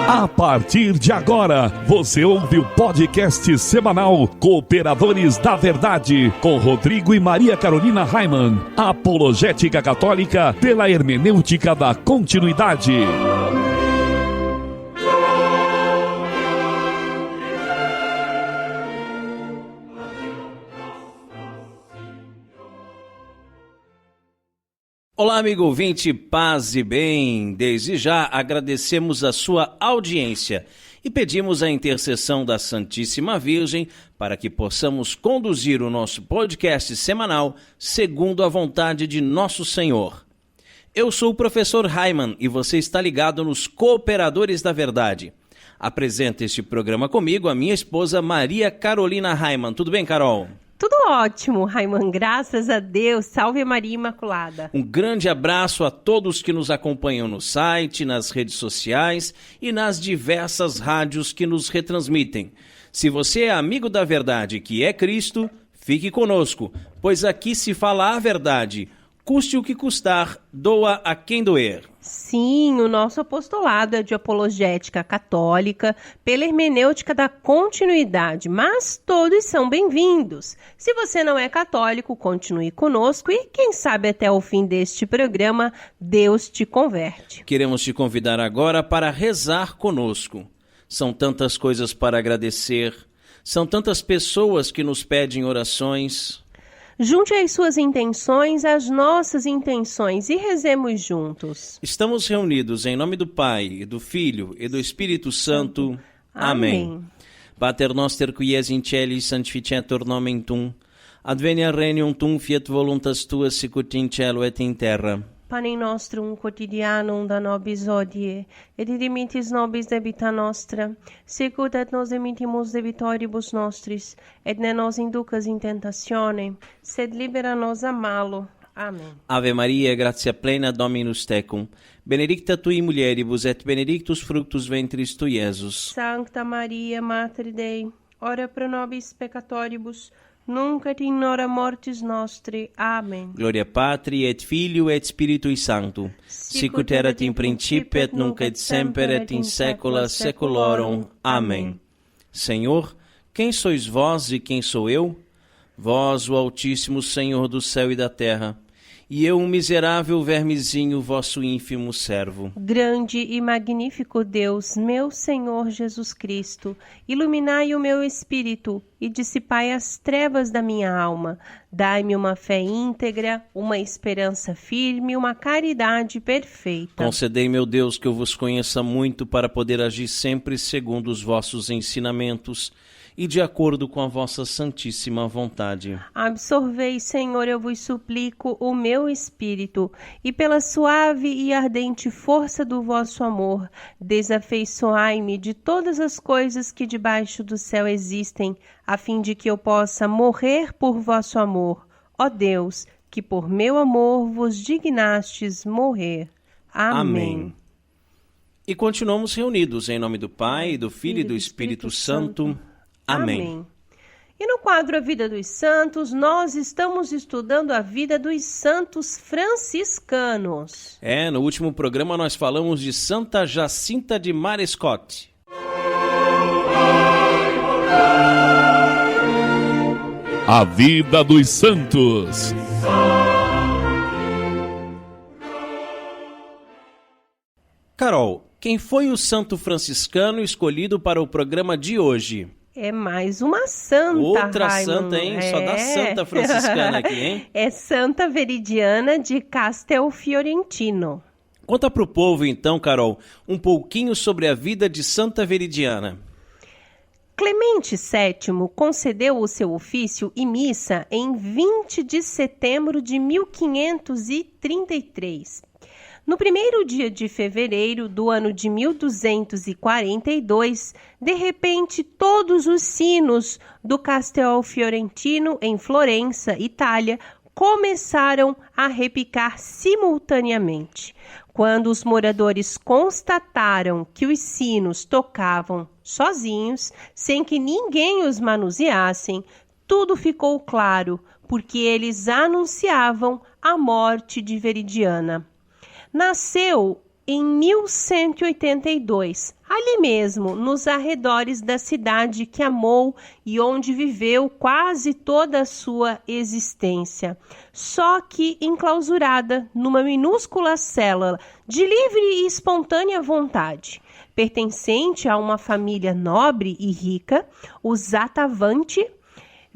A partir de agora, você ouve o podcast semanal Cooperadores da Verdade, com Rodrigo e Maria Carolina Raimann. Apologética católica pela hermenêutica da continuidade. Olá, amigo ouvinte, paz e bem. Desde já agradecemos a sua audiência e pedimos a intercessão da Santíssima Virgem para que possamos conduzir o nosso podcast semanal segundo a vontade de nosso Senhor. Eu sou o professor Raimann e você está ligado nos Cooperadores da Verdade. Apresenta este programa comigo a minha esposa Maria Carolina Raimann. Tudo bem, Carol? Tudo ótimo, Raimann, graças a Deus. Salve Maria Imaculada. Um grande abraço a todos que nos acompanham no site, nas redes sociais e nas diversas rádios que nos retransmitem. Se você é amigo da verdade, que é Cristo, fique conosco, pois aqui se fala a verdade. Custe o que custar, doa a quem doer. Sim, o nosso apostolado é de apologética católica pela hermenêutica da continuidade, mas todos são bem-vindos. Se você não é católico, continue conosco e, quem sabe, até o fim deste programa, Deus te converte. Queremos te convidar agora para rezar conosco. São tantas coisas para agradecer, são tantas pessoas que nos pedem orações. Junte as suas intenções às nossas intenções e rezemos juntos. Estamos reunidos em nome do Pai, do Filho e do Espírito Santo. Amém. Pater noster qui es in celis sanctificetur nomen tuum, adveniat regnum tuum, fiat voluntas tua sicut in cielo et in terra. Panem nostrum quotidianum da nobis hodie, et dimitis nobis debita nostra, sicut et nos dimittimus debitoribus nostris, et ne nos inducas in tentationem, sed libera nos a malo. Amém. Ave Maria, gratia plena, Dominus tecum, benedicta tui mulieribus, et benedictus fructus ventris tui, Iesus. Sancta Maria, Mater Dei, ora pro nobis peccatoribus, nunc et in hora mortis nostri. Amém. Gloria Patri et Filio et Spiritui Sancto, sicut erat in principio et nunc et semper et in saecula saeculorum. Amém. Senhor, quem sois vós e quem sou eu? Vós, o Altíssimo Senhor do céu e da terra, e eu, um miserável vermezinho, vosso ínfimo servo. Grande e magnífico Deus, meu Senhor Jesus Cristo, iluminai o meu espírito e dissipai as trevas da minha alma. Dai-me uma fé íntegra, uma esperança firme, uma caridade perfeita. Concedei, meu Deus, que eu vos conheça muito para poder agir sempre segundo os vossos ensinamentos e de acordo com a vossa santíssima vontade. Absorvei, Senhor, eu vos suplico, o meu espírito, e pela suave e ardente força do vosso amor, desafeiçoai-me de todas as coisas que debaixo do céu existem, a fim de que eu possa morrer por vosso amor. Ó Deus, que por meu amor vos dignastes morrer. Amém. E continuamos reunidos em nome do Pai, do Filho e do Espírito Santo. Amém. E no quadro A Vida dos Santos, nós estamos estudando a vida dos santos franciscanos. No último programa nós falamos de Santa Jacinta de Marescote. A Vida dos Santos. Carol, quem foi o santo franciscano escolhido para o programa de hoje? É mais uma santa, Outra Raimann. santa, hein? Só dá santa franciscana aqui, hein? É Santa Veridiana de Castelfiorentino. Conta pro povo, então, Carol, um pouquinho sobre a vida de Santa Veridiana. Clemente VII concedeu o seu ofício e missa em 20 de setembro de 1533. No primeiro dia de fevereiro do ano de 1242, de repente todos os sinos do Castelfiorentino em Florença, Itália, começaram a repicar simultaneamente. Quando os moradores constataram que os sinos tocavam sozinhos, sem que ninguém os manuseassem, tudo ficou claro, porque eles anunciavam a morte de Veridiana. Nasceu em 1182, ali mesmo, nos arredores da cidade que amou e onde viveu quase toda a sua existência, só que enclausurada numa minúscula célula de livre e espontânea vontade. Pertencente a uma família nobre e rica, os Atavanti,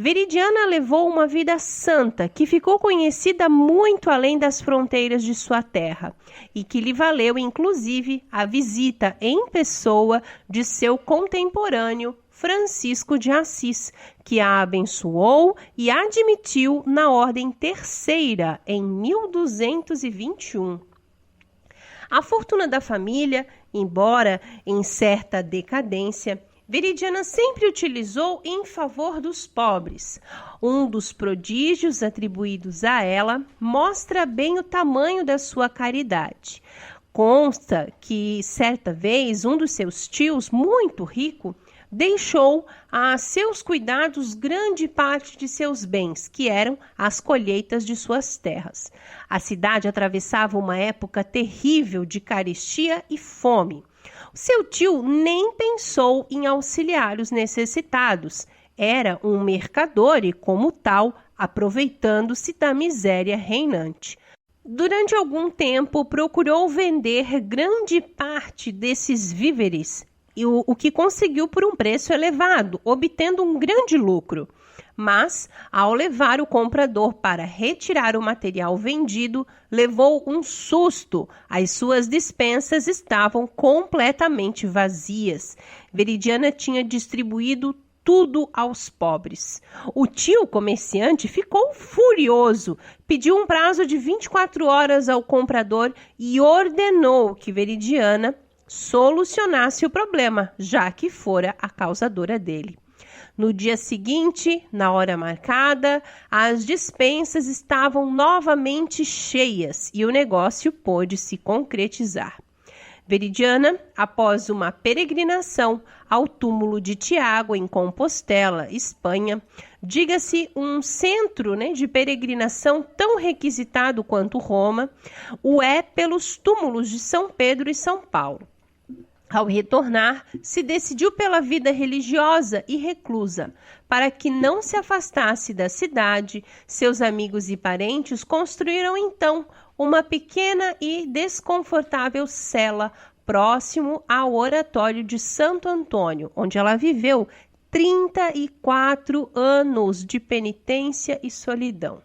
Veridiana levou uma vida santa que ficou conhecida muito além das fronteiras de sua terra e que lhe valeu, inclusive, a visita em pessoa de seu contemporâneo Francisco de Assis, que a abençoou e admitiu na Ordem Terceira em 1221. A fortuna da família, embora em certa decadência, Veridiana sempre utilizou em favor dos pobres. Um dos prodígios atribuídos a ela mostra bem o tamanho da sua caridade. Consta que, certa vez, um dos seus tios, muito rico, deixou a seus cuidados grande parte de seus bens, que eram as colheitas de suas terras. A cidade atravessava uma época terrível de carestia e fome. Seu tio nem pensou em auxiliar os necessitados. Era um mercador e, como tal, aproveitando-se da miséria reinante. Durante algum tempo, procurou vender grande parte desses víveres, o que conseguiu por um preço elevado, obtendo um grande lucro. Mas, ao levar o comprador para retirar o material vendido, levou um susto. As suas despensas estavam completamente vazias. Veridiana tinha distribuído tudo aos pobres. O tio comerciante ficou furioso, pediu um prazo de 24 horas ao comprador e ordenou que Veridiana solucionasse o problema, já que fora a causadora dele. No dia seguinte, na hora marcada, as despensas estavam novamente cheias e o negócio pôde se concretizar. Veridiana, após uma peregrinação ao túmulo de Tiago, em Compostela, Espanha, diga-se um centro, de peregrinação tão requisitado quanto Roma, o é pelos túmulos de São Pedro e São Paulo. Ao retornar, se decidiu pela vida religiosa e reclusa. Para que não se afastasse da cidade, seus amigos e parentes construíram então uma pequena e desconfortável cela próximo ao oratório de Santo Antônio, onde ela viveu 34 anos de penitência e solidão.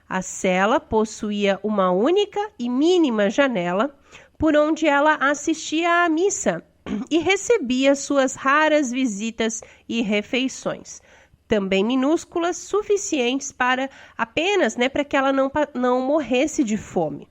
A cela possuía uma única e mínima janela, por onde ela assistia à missa e recebia suas raras visitas e refeições, também minúsculas, suficientes para apenas para que ela não morresse de fome.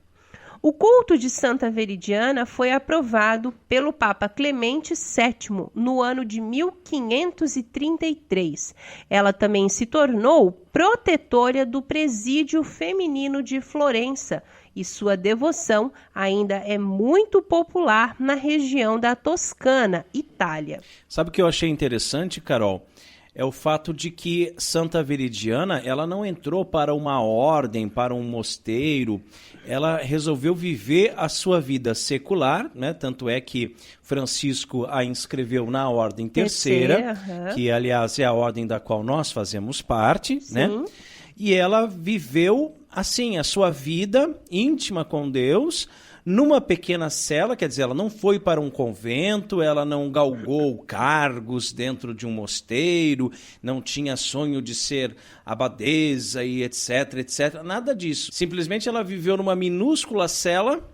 O culto de Santa Veridiana foi aprovado pelo Papa Clemente VII no ano de 1533. Ela também se tornou protetora do presídio feminino de Florença e sua devoção ainda é muito popular na região da Toscana, Itália. Sabe o que eu achei interessante, Carol? É o fato de que Santa Veridiana, ela não entrou para uma ordem, para um mosteiro, ela resolveu viver a sua vida secular, tanto é que Francisco a inscreveu na Ordem Terceira, que aliás é a ordem da qual nós fazemos parte, e ela viveu assim a sua vida íntima com Deus, numa pequena cela, quer dizer, ela não foi para um convento, ela não galgou cargos dentro de um mosteiro, não tinha sonho de ser abadesa e etc, etc, nada disso. Simplesmente ela viveu numa minúscula cela,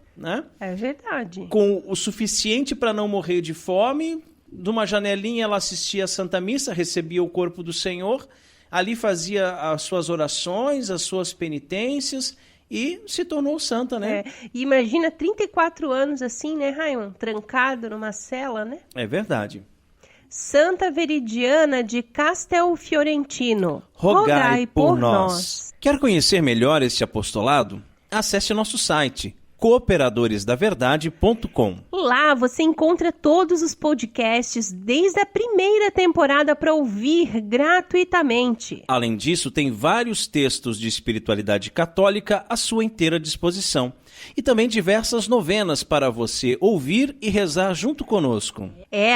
É verdade. Com o suficiente para não morrer de fome. De uma janelinha ela assistia a Santa Missa, recebia o corpo do Senhor, ali fazia as suas orações, as suas penitências, e se tornou santa, Imagina 34 anos assim, Raimon? Trancado numa cela, É verdade. Santa Veridiana de Castelfiorentino, rogai por nós. Quer conhecer melhor este apostolado? Acesse nosso site, cooperadoresdaverdade.com. Lá você encontra todos os podcasts desde a primeira temporada para ouvir gratuitamente. Além disso, tem vários textos de espiritualidade católica à sua inteira disposição. E também diversas novenas para você ouvir e rezar junto conosco.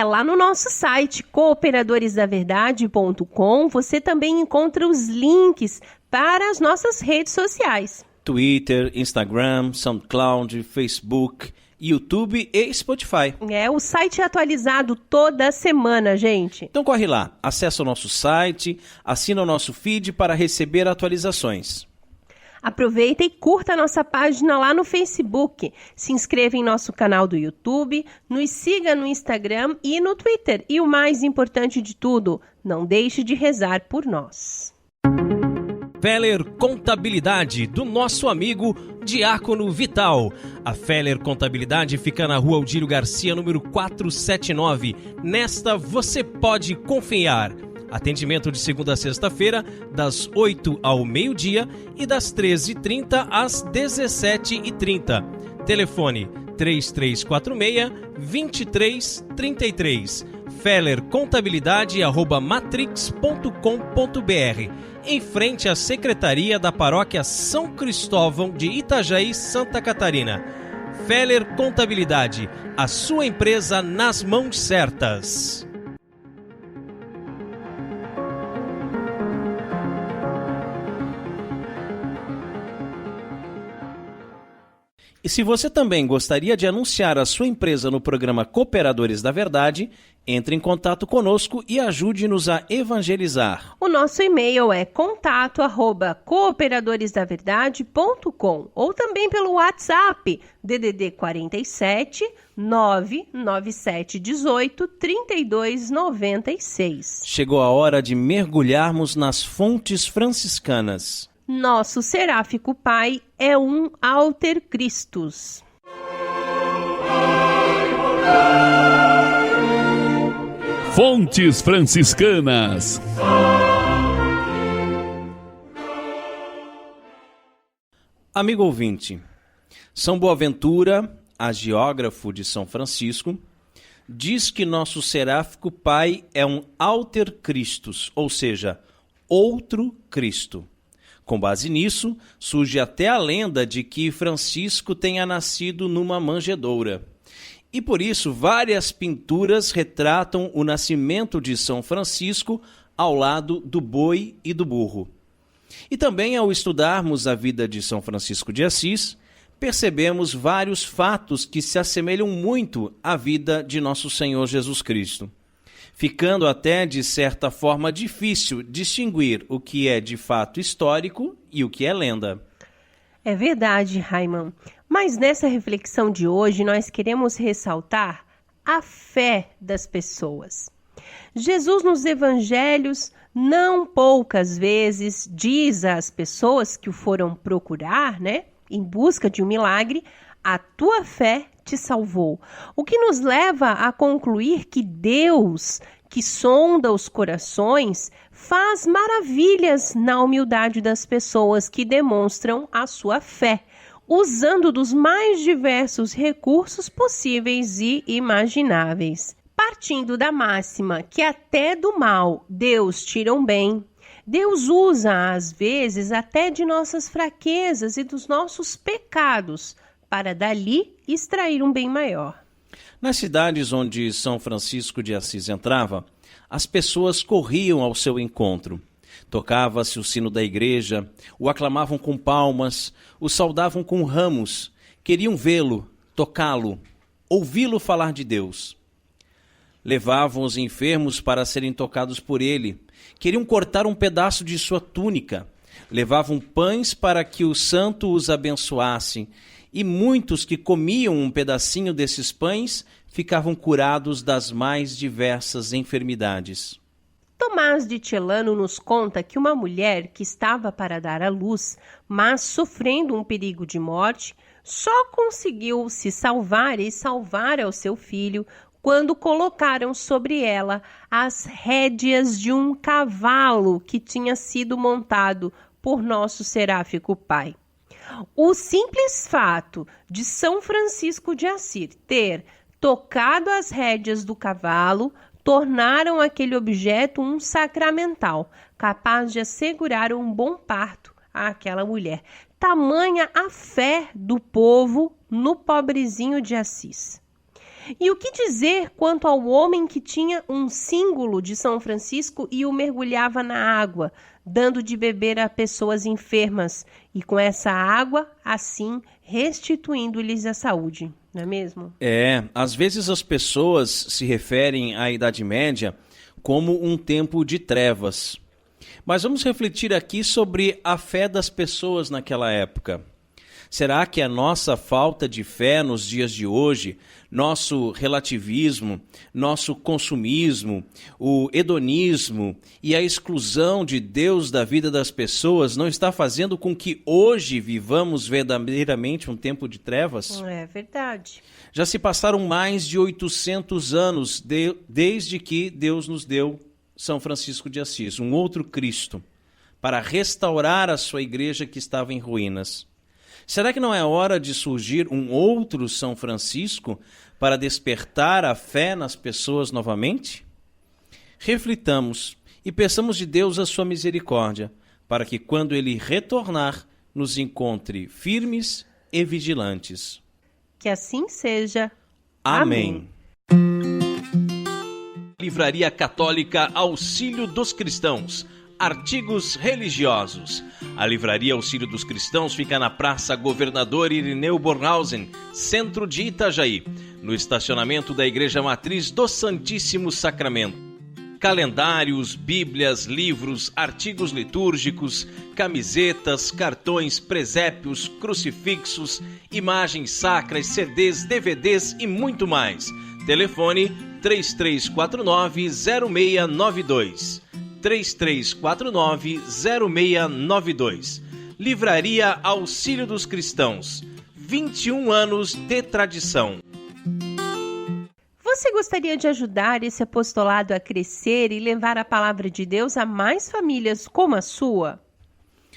Lá no nosso site cooperadoresdaverdade.com você também encontra os links para as nossas redes sociais. Twitter, Instagram, SoundCloud, Facebook, YouTube e Spotify. O site é atualizado toda semana, gente. Então corre lá, acessa o nosso site, assina o nosso feed para receber atualizações. Aproveita e curta a nossa página lá no Facebook. Se inscreva em nosso canal do YouTube, nos siga no Instagram e no Twitter. E o mais importante de tudo, não deixe de rezar por nós. Feller Contabilidade, do nosso amigo Diácono Vital. A Feller Contabilidade fica na Rua Aldílio Garcia, número 479. Nesta você pode confiar. Atendimento de segunda a sexta-feira, das 8 ao meio-dia e das 13h30 às 17h30. Telefone 3346-2333. fellercontabilidade@matrix.com.br, em frente à Secretaria da Paróquia São Cristóvão de Itajaí, Santa Catarina. Feller Contabilidade, a sua empresa nas mãos certas. E se você também gostaria de anunciar a sua empresa no programa Cooperadores da Verdade, entre em contato conosco e ajude-nos a evangelizar. O nosso e-mail é contato@cooperadoresdaverdade.com ou também pelo WhatsApp DDD 47 997 18 32 96. Chegou a hora de mergulharmos nas fontes franciscanas. Nosso seráfico Pai é um Alter Christus. Fontes franciscanas. Amigo ouvinte, São Boaventura, hagiógrafo de São Francisco, diz que nosso seráfico Pai é um Alter Christus, ou seja, outro Cristo. Com base nisso, surge até a lenda de que Francisco tenha nascido numa manjedoura. E por isso, várias pinturas retratam o nascimento de São Francisco ao lado do boi e do burro. E também, ao estudarmos a vida de São Francisco de Assis, percebemos vários fatos que se assemelham muito à vida de nosso Senhor Jesus Cristo, ficando até, de certa forma, difícil distinguir o que é de fato histórico e o que é lenda. É verdade, Raiman. Mas nessa reflexão de hoje, nós queremos ressaltar a fé das pessoas. Jesus, nos evangelhos, não poucas vezes, diz às pessoas que o foram procurar, em busca de um milagre, a tua fé te salvou. O que nos leva a concluir que Deus, que sonda os corações, faz maravilhas na humildade das pessoas que demonstram a sua fé, usando dos mais diversos recursos possíveis e imagináveis. Partindo da máxima que até do mal Deus tira um bem, Deus usa, às vezes, até de nossas fraquezas e dos nossos pecados, para dali extrair um bem maior. Nas cidades onde São Francisco de Assis entrava, as pessoas corriam ao seu encontro. Tocava-se o sino da igreja, o aclamavam com palmas, o saudavam com ramos, queriam vê-lo, tocá-lo, ouvi-lo falar de Deus. Levavam os enfermos para serem tocados por ele, queriam cortar um pedaço de sua túnica, levavam pães para que o santo os abençoasse, e muitos que comiam um pedacinho desses pães ficavam curados das mais diversas enfermidades. Tomás de Celano nos conta que uma mulher que estava para dar à luz, mas sofrendo um perigo de morte, só conseguiu se salvar e salvar ao seu filho quando colocaram sobre ela as rédeas de um cavalo que tinha sido montado por nosso seráfico Pai. O simples fato de São Francisco de Assis ter tocado as rédeas do cavalo tornaram aquele objeto um sacramental, capaz de assegurar um bom parto àquela mulher. Tamanha a fé do povo no pobrezinho de Assis. E o que dizer quanto ao homem que tinha um símbolo de São Francisco e o mergulhava na água, dando de beber a pessoas enfermas, e com essa água, assim, restituindo-lhes a saúde, não é mesmo? Às vezes as pessoas se referem à Idade Média como um tempo de trevas. Mas vamos refletir aqui sobre a fé das pessoas naquela época. Será que a nossa falta de fé nos dias de hoje, nosso relativismo, nosso consumismo, o hedonismo e a exclusão de Deus da vida das pessoas não está fazendo com que hoje vivamos verdadeiramente um tempo de trevas? É verdade. Já se passaram mais de 800 anos desde que Deus nos deu São Francisco de Assis, um outro Cristo, para restaurar a sua igreja que estava em ruínas. Será que não é hora de surgir um outro São Francisco para despertar a fé nas pessoas novamente? Reflitamos e peçamos de Deus a sua misericórdia, para que quando Ele retornar, nos encontre firmes e vigilantes. Que assim seja. Amém. Livraria Católica Auxílio dos Cristãos. Artigos religiosos. A Livraria Auxílio dos Cristãos fica na Praça Governador Irineu Bornhausen, centro de Itajaí, no estacionamento da Igreja Matriz do Santíssimo Sacramento. Calendários, bíblias, livros, artigos litúrgicos, camisetas, cartões, presépios, crucifixos, imagens sacras, CDs, DVDs e muito mais. Telefone 3349-0692. 3349-0692. Livraria Auxílio dos Cristãos. 21 anos de tradição. Você gostaria de ajudar esse apostolado a crescer e levar a palavra de Deus a mais famílias como a sua?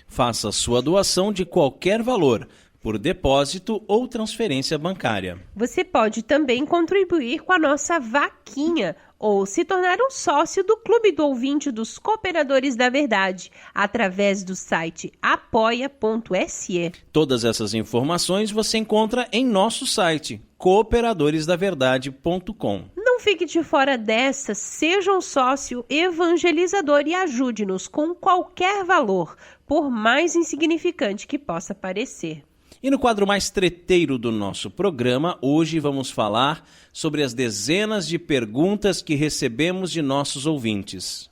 Faça sua doação de qualquer valor, por depósito ou transferência bancária. Você pode também contribuir com a nossa vaquinha ou se tornar um sócio do Clube do Ouvinte dos Cooperadores da Verdade, através do site apoia.se. Todas essas informações você encontra em nosso site, cooperadoresdaverdade.com. Não fique de fora dessa, seja um sócio evangelizador e ajude-nos com qualquer valor, por mais insignificante que possa parecer. E no quadro mais treteiro do nosso programa, hoje vamos falar sobre as dezenas de perguntas que recebemos de nossos ouvintes.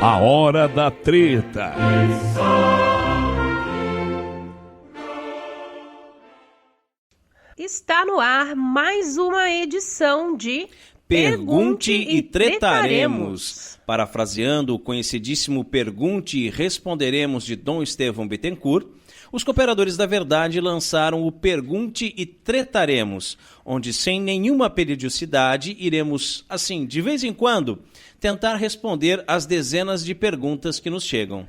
A Hora da Treta. Está no ar mais uma edição de Pergunte e Tretaremos. Parafraseando o conhecidíssimo Pergunte e Responderemos de Dom Estevão Bittencourt, os Cooperadores da Verdade lançaram o Pergunte e Tretaremos, onde sem nenhuma periodicidade iremos, assim, de vez em quando, tentar responder as dezenas de perguntas que nos chegam.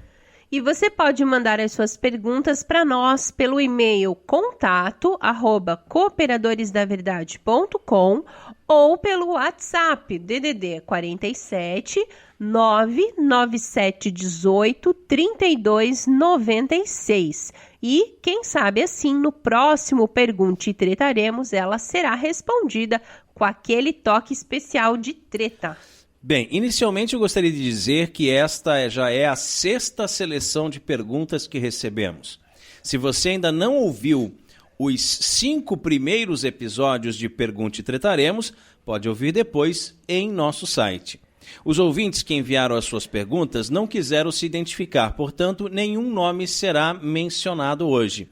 E você pode mandar as suas perguntas para nós pelo e-mail contato@cooperadoresdaverdade.com ou pelo WhatsApp DDD 47 99718 3296. E, quem sabe assim, no próximo Pergunte e Tretaremos, ela será respondida com aquele toque especial de treta. Bem, inicialmente eu gostaria de dizer que esta já é a 6ª seleção de perguntas que recebemos. Se você ainda não ouviu os 5 primeiros episódios de Pergunte e Tretaremos, pode ouvir depois em nosso site. Os ouvintes que enviaram as suas perguntas não quiseram se identificar, portanto, nenhum nome será mencionado hoje.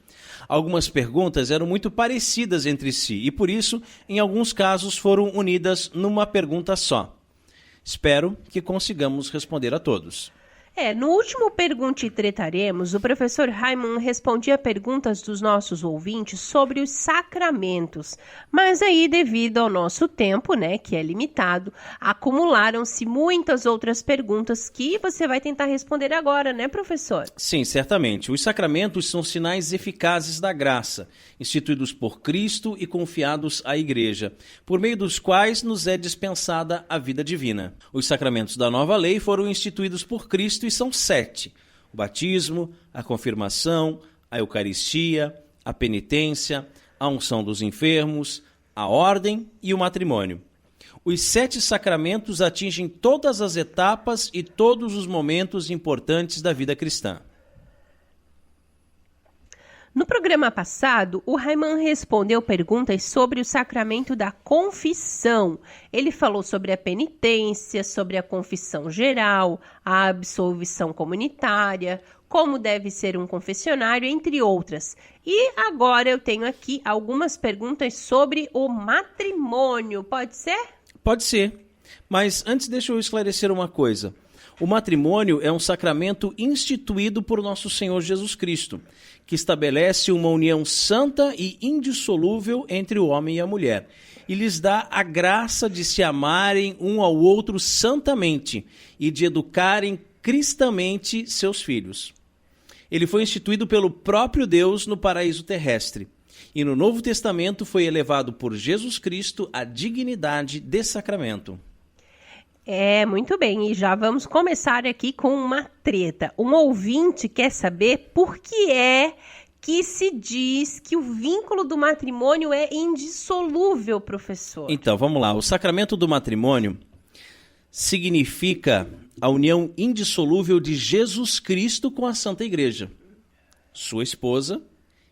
Algumas perguntas eram muito parecidas entre si e, por isso, em alguns casos foram unidas numa pergunta só. Espero que consigamos responder a todos. No último Pergunte e Tretaremos, o professor Raiman respondia perguntas dos nossos ouvintes sobre os sacramentos. Mas aí, devido ao nosso tempo, né, que é limitado, acumularam-se muitas outras perguntas que você vai tentar responder agora, né, professor? Sim, certamente. Os sacramentos são sinais eficazes da graça, instituídos por Cristo e confiados à Igreja, por meio dos quais nos é dispensada a vida divina. Os sacramentos da nova lei foram instituídos por Cristo e são 7. O batismo, a confirmação, a Eucaristia, a penitência, a unção dos enfermos, a ordem e o matrimônio. Os 7 sacramentos atingem todas as etapas e todos os momentos importantes da vida cristã. No programa passado, o Raiman respondeu perguntas sobre o sacramento da confissão. Ele falou sobre a penitência, sobre a confissão geral, a absolvição comunitária, como deve ser um confessionário, entre outras. E agora eu tenho aqui algumas perguntas sobre o matrimônio. Pode ser? Pode ser, mas antes deixa eu esclarecer uma coisa. O matrimônio é um sacramento instituído por nosso Senhor Jesus Cristo, que estabelece uma união santa e indissolúvel entre o homem e a mulher, e lhes dá a graça de se amarem um ao outro santamente e de educarem cristamente seus filhos. Ele foi instituído pelo próprio Deus no paraíso terrestre, e no Novo Testamento foi elevado por Jesus Cristo à dignidade de sacramento. Muito bem, e já vamos começar aqui com uma treta. Um ouvinte quer saber por que é que se diz que o vínculo do matrimônio é indissolúvel, professor. Então, vamos lá. O sacramento do matrimônio significa a união indissolúvel de Jesus Cristo com a Santa Igreja, sua esposa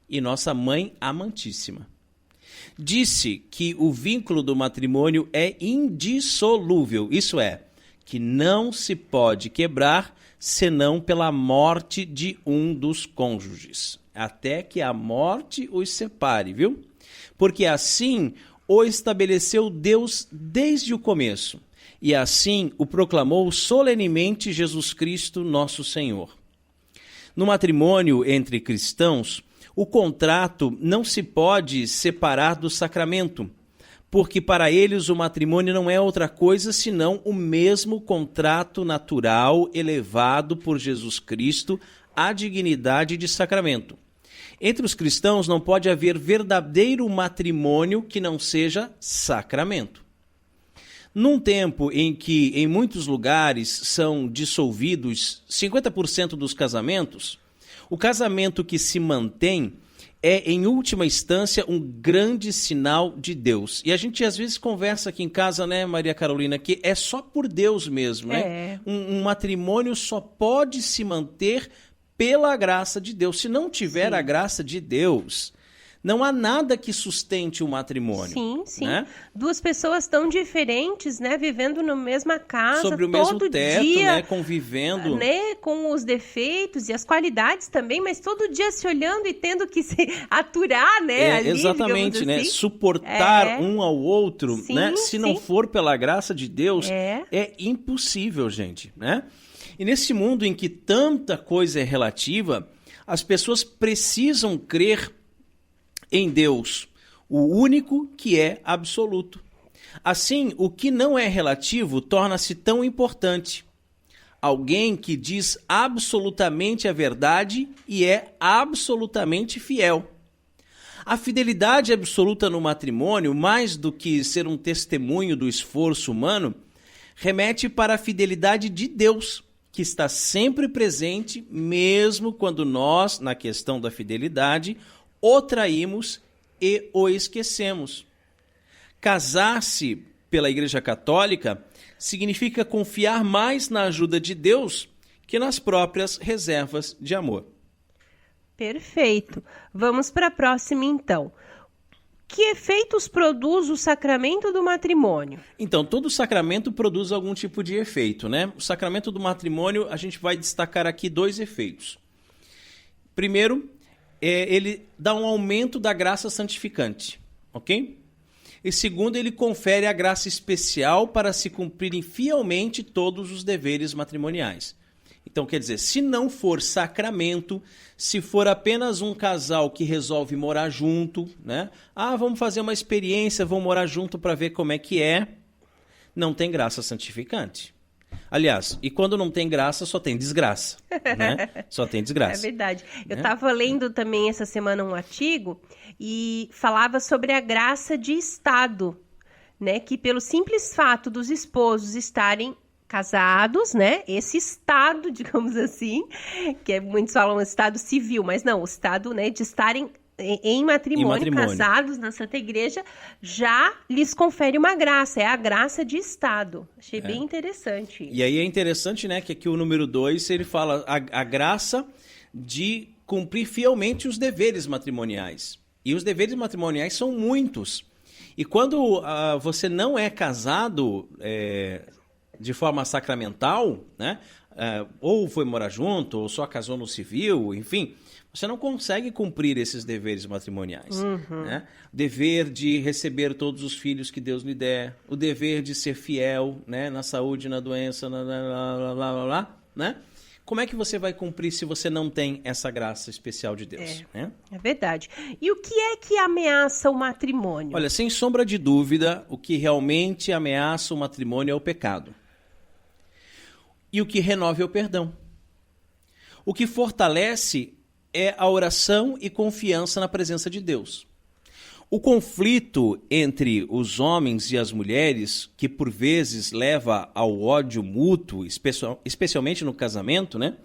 e nossa mãe amantíssima. Disse que o vínculo do matrimônio é indissolúvel, isso é, que não se pode quebrar senão pela morte de um dos cônjuges, até que a morte os separe, viu? Porque assim o estabeleceu Deus desde o começo, e assim o proclamou solenemente Jesus Cristo, nosso Senhor. No matrimônio entre cristãos, o contrato não se pode separar do sacramento, porque para eles o matrimônio não é outra coisa senão o mesmo contrato natural elevado por Jesus Cristo à dignidade de sacramento. Entre os cristãos não pode haver verdadeiro matrimônio que não seja sacramento. Num tempo em que em muitos lugares são dissolvidos 50% dos casamentos, o casamento que se mantém é, em última instância, um grande sinal de Deus. E a gente às vezes conversa aqui em casa, né, Maria Carolina, que é só por Deus mesmo, né? Um matrimônio só pode se manter pela graça de Deus. Se não tiver a graça de Deus, não há nada que sustente o matrimônio. Sim. Né? Duas pessoas tão diferentes, né? Vivendo na mesma casa, sobre o mesmo teto, dia, né? Convivendo. Né? Com os defeitos e as qualidades também, mas todo dia se olhando e tendo que se aturar, né? Ali, exatamente, né? Assim. Suportar um ao outro, Sim, né? Se não for pela graça de Deus, é impossível, gente, né? E nesse mundo em que tanta coisa é relativa, as pessoas precisam crer em Deus, o único que é absoluto. Assim, o que não é relativo torna-se tão importante. Alguém que diz absolutamente a verdade e é absolutamente fiel. A fidelidade absoluta no matrimônio, mais do que ser um testemunho do esforço humano, remete para a fidelidade de Deus, que está sempre presente, mesmo quando nós, na questão da fidelidade, o traímos e o esquecemos. Casar-se pela Igreja Católica significa confiar mais na ajuda de Deus que nas próprias reservas de amor. Perfeito. Vamos para a próxima, então. Que efeitos produz o sacramento do matrimônio? Então, todo sacramento produz algum tipo de efeito, né? O sacramento do matrimônio, a gente vai destacar aqui 2 efeitos. Primeiro, ele dá um aumento da graça santificante, ok? E segundo, ele confere a graça especial para se cumprirem fielmente todos os deveres matrimoniais. Então, quer dizer, se não for sacramento, se for apenas um casal que resolve morar junto, né? Vamos fazer uma experiência, vamos morar junto para ver como é que é, não tem graça santificante. Aliás, e quando não tem graça, só tem desgraça, né? Só tem desgraça. É verdade. Eu Né? estava lendo também essa semana um artigo e falava sobre a graça de Estado, né? Que pelo simples fato dos esposos estarem casados, né? Esse estado, digamos assim, que muitos falam estado civil, mas não, o estado, né, de estarem em matrimônio, casados na Santa Igreja, já lhes confere uma graça, é a graça de Estado. Achei bem interessante. E aí é interessante, né, que aqui o número 2, ele fala a graça de cumprir fielmente os deveres matrimoniais. E os deveres matrimoniais são muitos. E quando você não é casado de forma sacramental, né, ou foi morar junto, ou só casou no civil, enfim, você não consegue cumprir esses deveres matrimoniais. Né? O dever de receber todos os filhos que Deus lhe der, o dever de ser fiel, né, na saúde, na doença, né? Como é que você vai cumprir se você não tem essa graça especial de Deus? Né? É verdade. E o que é que ameaça o matrimônio? Olha, sem sombra de dúvida, o que realmente ameaça o matrimônio é o pecado. E o que renova é o perdão. O que fortalece é a oração e confiança na presença de Deus. O conflito entre os homens e as mulheres, que por vezes leva ao ódio mútuo, especialmente no casamento, né?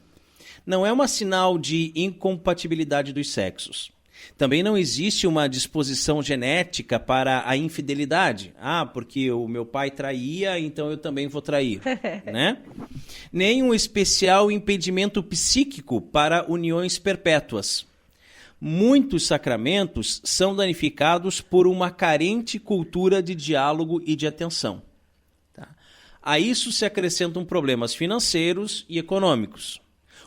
Não é um sinal de incompatibilidade dos sexos. Também não existe uma disposição genética para a infidelidade. Porque o meu pai traía, então eu também vou trair. Né? Nem um especial impedimento psíquico para uniões perpétuas. Muitos sacramentos são danificados por uma carente cultura de diálogo e de atenção. Tá? A isso se acrescentam problemas financeiros e econômicos.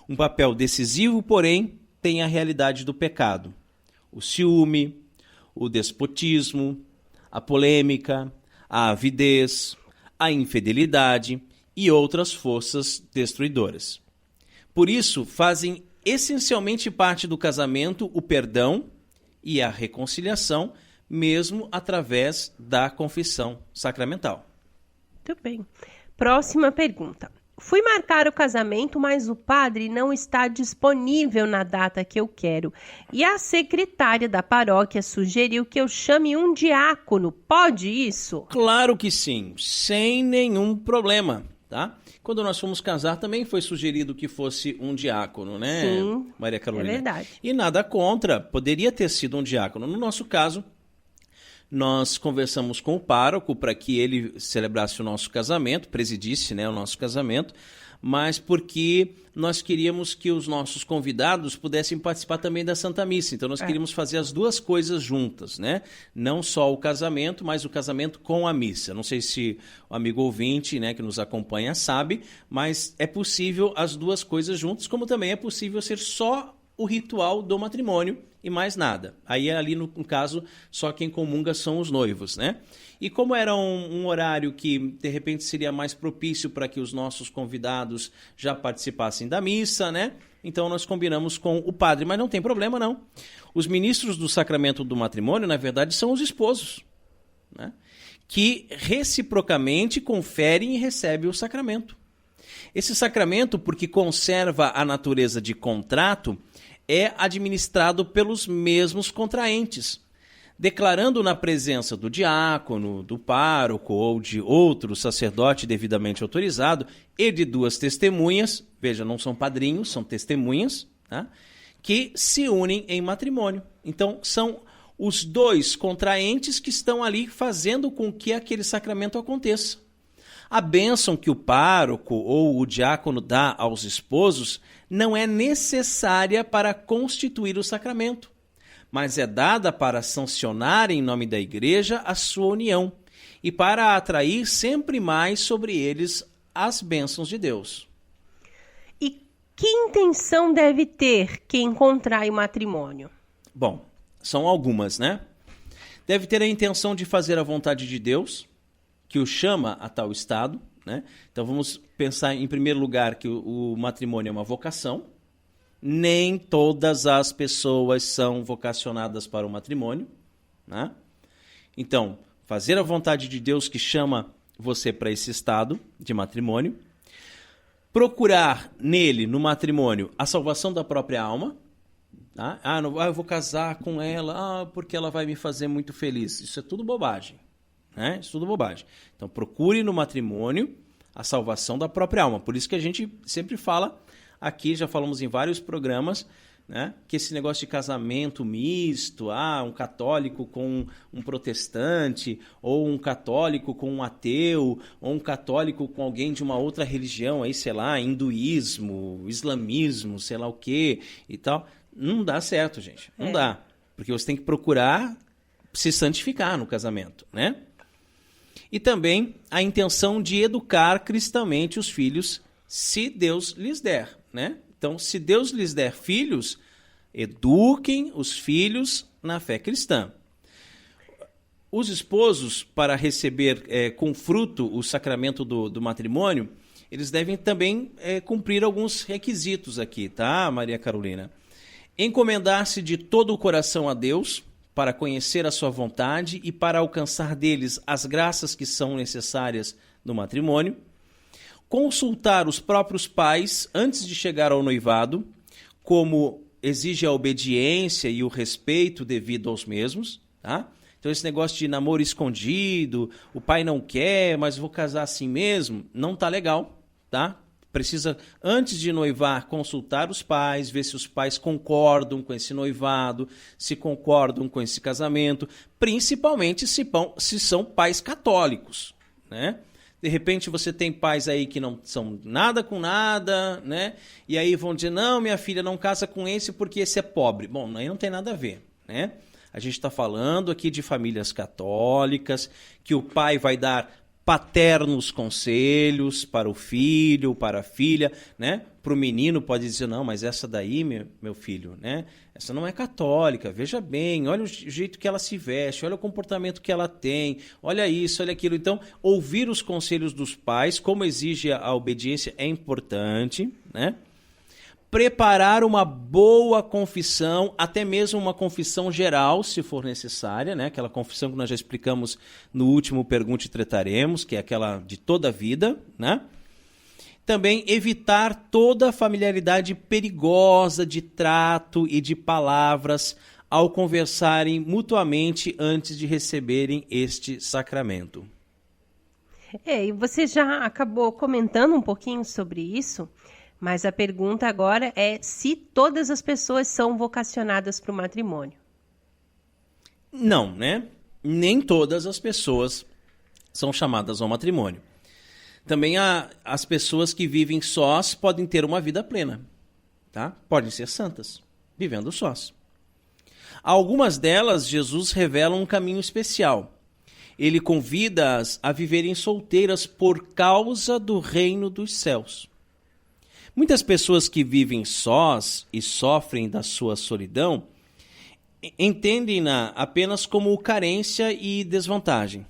Um papel decisivo, porém, tem a realidade do pecado. O ciúme, o despotismo, a polêmica, a avidez, a infidelidade e outras forças destruidoras. Por isso, fazem essencialmente parte do casamento o perdão e a reconciliação, mesmo através da confissão sacramental. Muito bem. Próxima pergunta. Fui marcar o casamento, mas o padre não está disponível na data que eu quero. E a secretária da paróquia sugeriu que eu chame um diácono. Pode isso? Claro que sim, sem nenhum problema, tá? Quando nós fomos casar, também foi sugerido que fosse um diácono, né, Sim, Maria Carolina? É verdade. E nada contra, poderia ter sido um diácono. No nosso caso, nós conversamos com o pároco para que ele celebrasse o nosso casamento, presidisse, né, o nosso casamento, mas porque nós queríamos que os nossos convidados pudessem participar também da Santa Missa. Então nós queríamos fazer as duas coisas juntas, né? Não só o casamento, mas o casamento com a missa. Não sei se o amigo ouvinte, né, que nos acompanha sabe, mas é possível as duas coisas juntas, como também é possível ser só o ritual do matrimônio e mais nada. Aí ali, no caso, só quem comunga são os noivos, né? E como era um horário que, de repente, seria mais propício para que os nossos convidados já participassem da missa, né? Então, nós combinamos com o padre, mas não tem problema, não. Os ministros do sacramento do matrimônio, na verdade, são os esposos, né? Que reciprocamente conferem e recebem o sacramento. Esse sacramento, porque conserva a natureza de contrato, é administrado pelos mesmos contraentes, declarando na presença do diácono, do pároco ou de outro sacerdote devidamente autorizado e de duas testemunhas, veja, não são padrinhos, são testemunhas, tá? Que se unem em matrimônio. Então, são os dois contraentes que estão ali fazendo com que aquele sacramento aconteça. A bênção que o pároco ou o diácono dá aos esposos não é necessária para constituir o sacramento, mas é dada para sancionar em nome da Igreja a sua união e para atrair sempre mais sobre eles as bênçãos de Deus. E que intenção deve ter quem contrai o matrimônio? Bom, são algumas, né? Deve ter a intenção de fazer a vontade de Deus, que o chama a tal estado, né? Então vamos pensar em primeiro lugar que o matrimônio é uma vocação. Nem todas as pessoas são vocacionadas para o matrimônio, né? Então, fazer a vontade de Deus que chama você para esse estado de matrimônio. Procurar nele, no matrimônio, a salvação da própria alma. Tá? Eu vou casar com ela porque ela vai me fazer muito feliz. Isso é tudo bobagem, né? Isso é tudo bobagem. Então, procure no matrimônio a salvação da própria alma. Por isso que a gente sempre fala, aqui já falamos em vários programas, né, que esse negócio de casamento misto, um católico com um protestante, ou um católico com um ateu, ou um católico com alguém de uma outra religião, aí, sei lá, hinduísmo, islamismo, sei lá o quê e tal, não dá certo, gente. Não dá. Porque você tem que procurar se santificar no casamento, né? E também a intenção de educar cristamente os filhos, se Deus lhes der, né? Então, se Deus lhes der filhos, eduquem os filhos na fé cristã. Os esposos, para receber com fruto o sacramento do matrimônio, eles devem também cumprir alguns requisitos aqui, tá, Maria Carolina? Encomendar-se de todo o coração a Deus, para conhecer a sua vontade e para alcançar deles as graças que são necessárias no matrimônio. Consultar os próprios pais antes de chegar ao noivado, como exige a obediência e o respeito devido aos mesmos, tá? Então esse negócio de namoro escondido, o pai não quer, mas vou casar assim mesmo, não tá legal, tá? Precisa, antes de noivar, consultar os pais, ver se os pais concordam com esse noivado, se concordam com esse casamento, principalmente se são pais católicos, né? De repente você tem pais aí que não são nada com nada, né? E aí vão dizer, não, minha filha não casa com esse porque esse é pobre. Bom, aí não tem nada a ver, né? A gente está falando aqui de famílias católicas, que o pai vai dar paternos conselhos para o filho, para a filha, né? Para o menino pode dizer, não, mas essa daí, meu filho, né? Essa não é católica, veja bem, olha o jeito que ela se veste, olha o comportamento que ela tem, olha isso, olha aquilo. Então, ouvir os conselhos dos pais, como exige a obediência, é importante, né? Preparar uma boa confissão, até mesmo uma confissão geral, se for necessária, né? Aquela confissão que nós já explicamos no último Pergunte e Trataremos, que é aquela de toda a vida, né? Também evitar toda familiaridade perigosa de trato e de palavras ao conversarem mutuamente antes de receberem este sacramento. E você já acabou comentando um pouquinho sobre isso, mas a pergunta agora é se todas as pessoas são vocacionadas para o matrimônio. Não, né? Nem todas as pessoas são chamadas ao matrimônio. Também as pessoas que vivem sós podem ter uma vida plena, tá? Podem ser santas, vivendo sós. Algumas delas, Jesus revela um caminho especial. Ele convida-as a viverem solteiras por causa do reino dos céus. Muitas pessoas que vivem sós e sofrem da sua solidão entendem-na apenas como carência e desvantagem.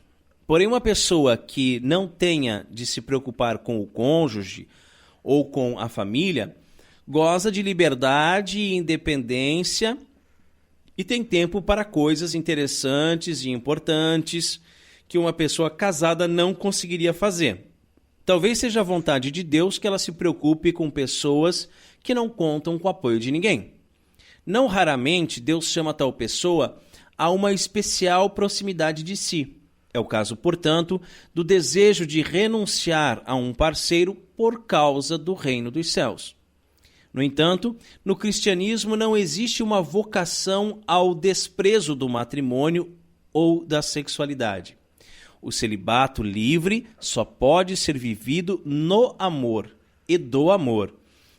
Porém, uma pessoa que não tenha de se preocupar com o cônjuge ou com a família, goza de liberdade e independência e tem tempo para coisas interessantes e importantes que uma pessoa casada não conseguiria fazer. Talvez seja a vontade de Deus que ela se preocupe com pessoas que não contam com o apoio de ninguém. Não raramente, Deus chama tal pessoa a uma especial proximidade de si. É o caso, portanto, do desejo de renunciar a um parceiro por causa do reino dos céus. No entanto, no cristianismo não existe uma vocação ao desprezo do matrimônio ou da sexualidade. O celibato livre só pode ser vivido no amor e do amor,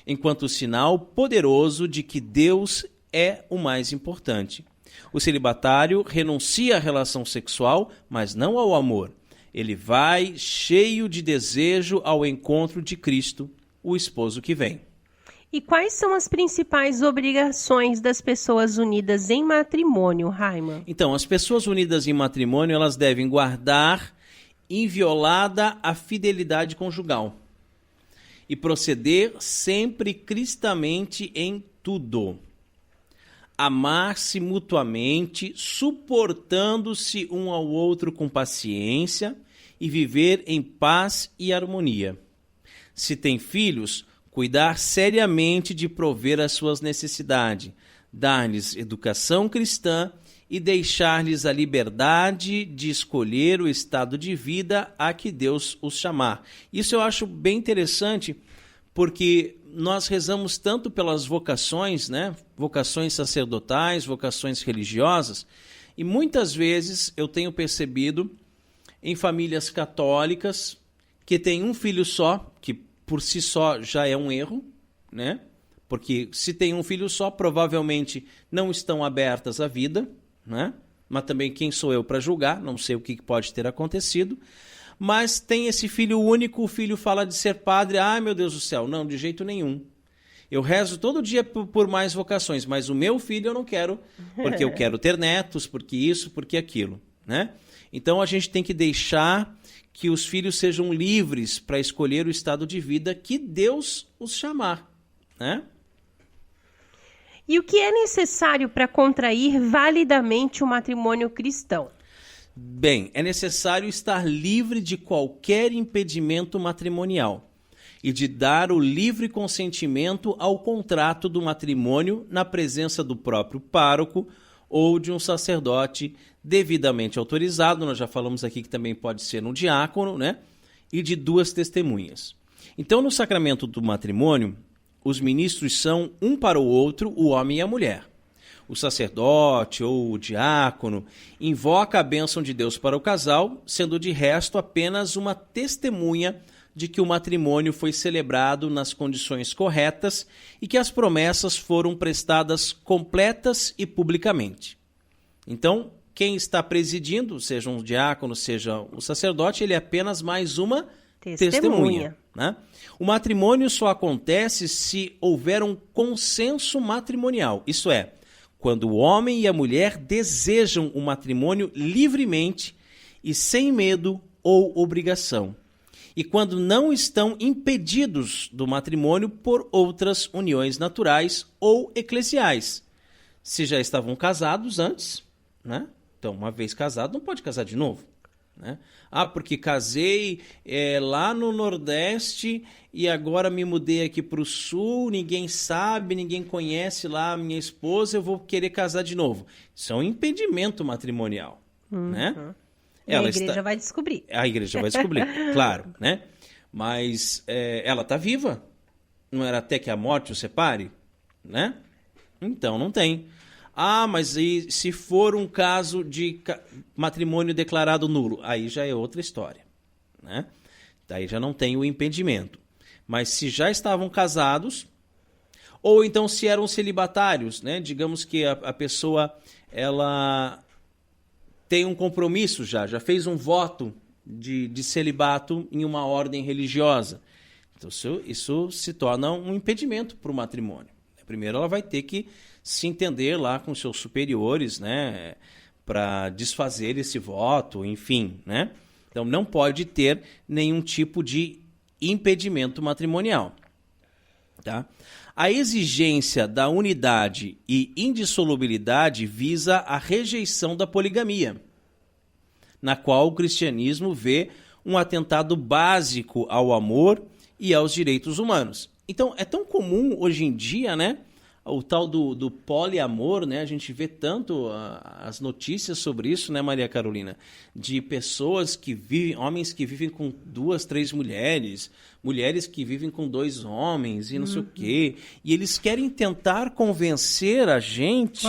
enquanto sinal poderoso de que Deus é o mais importante. O celibatário renuncia à relação sexual, mas não ao amor. Ele vai cheio de desejo ao encontro de Cristo, o esposo que vem. E quais são as principais obrigações das pessoas unidas em matrimônio, Raiman? Então, as pessoas unidas em matrimônio, elas devem guardar inviolada a fidelidade conjugal e proceder sempre cristamente em tudo. Amar-se mutuamente, suportando-se um ao outro com paciência e viver em paz e harmonia. Se tem filhos, cuidar seriamente de prover as suas necessidades, dar-lhes educação cristã e deixar-lhes a liberdade de escolher o estado de vida a que Deus os chamar. Isso eu acho bem interessante, porque nós rezamos tanto pelas vocações, né? Vocações sacerdotais, vocações religiosas, e muitas vezes eu tenho percebido em famílias católicas que tem um filho só, que por si só já é um erro, né? Porque se tem um filho só, provavelmente não estão abertas à vida, né? Mas também quem sou eu para julgar, não sei o que pode ter acontecido, mas tem esse filho único, o filho fala de ser padre, ai meu Deus do céu, não, de jeito nenhum. Eu rezo todo dia por mais vocações, mas o meu filho eu não quero, porque eu quero ter netos, porque isso, porque aquilo, né? Então a gente tem que deixar que os filhos sejam livres para escolher o estado de vida que Deus os chamar, né? E o que é necessário para contrair validamente o matrimônio cristão? Bem, é necessário estar livre de qualquer impedimento matrimonial e de dar o livre consentimento ao contrato do matrimônio na presença do próprio pároco ou de um sacerdote devidamente autorizado, nós já falamos aqui que também pode ser um diácono, né? E de 2 testemunhas. Então, no sacramento do matrimônio, os ministros são um para o outro, o homem e a mulher. O sacerdote ou o diácono invoca a bênção de Deus para o casal, sendo de resto apenas uma testemunha de que o matrimônio foi celebrado nas condições corretas e que as promessas foram prestadas completas e publicamente. Então, quem está presidindo, seja um diácono, seja um sacerdote, ele é apenas mais uma testemunha, né? O matrimônio só acontece se houver um consenso matrimonial, isso é, quando o homem e a mulher desejam o matrimônio livremente e sem medo ou obrigação, e quando não estão impedidos do matrimônio por outras uniões naturais ou eclesiais. Se já estavam casados antes, né? Então, uma vez casado, não pode casar de novo, né? Ah, porque casei lá no Nordeste e agora me mudei aqui para o Sul, ninguém sabe, ninguém conhece lá a minha esposa, eu vou querer casar de novo. Isso é um impedimento matrimonial, né? A igreja vai descobrir. A igreja vai descobrir, claro, né? Mas ela está viva. Não era até que a morte o separe, né? Então não tem. Ah, mas e se for um caso de matrimônio declarado nulo? Aí já é outra história, né? Daí já não tem o impedimento. Mas se já estavam casados, ou então se eram celibatários, né? Digamos que a pessoa, ela tem um compromisso já fez um voto de celibato em uma ordem religiosa. Então isso se torna um impedimento para o matrimônio. Primeiro ela vai ter que se entender lá com seus superiores, né, para desfazer esse voto, enfim, né? Então não pode ter nenhum tipo de impedimento matrimonial, tá? A exigência da unidade e indissolubilidade visa a rejeição da poligamia, na qual o cristianismo vê um atentado básico ao amor e aos direitos humanos. Então é tão comum hoje em dia, né? O tal do poliamor, né? A gente vê tanto as notícias sobre isso, né, Maria Carolina? De pessoas que vivem, homens que vivem com 2, 3 mulheres, mulheres que vivem com 2 homens e não sei o quê. E eles querem tentar convencer a gente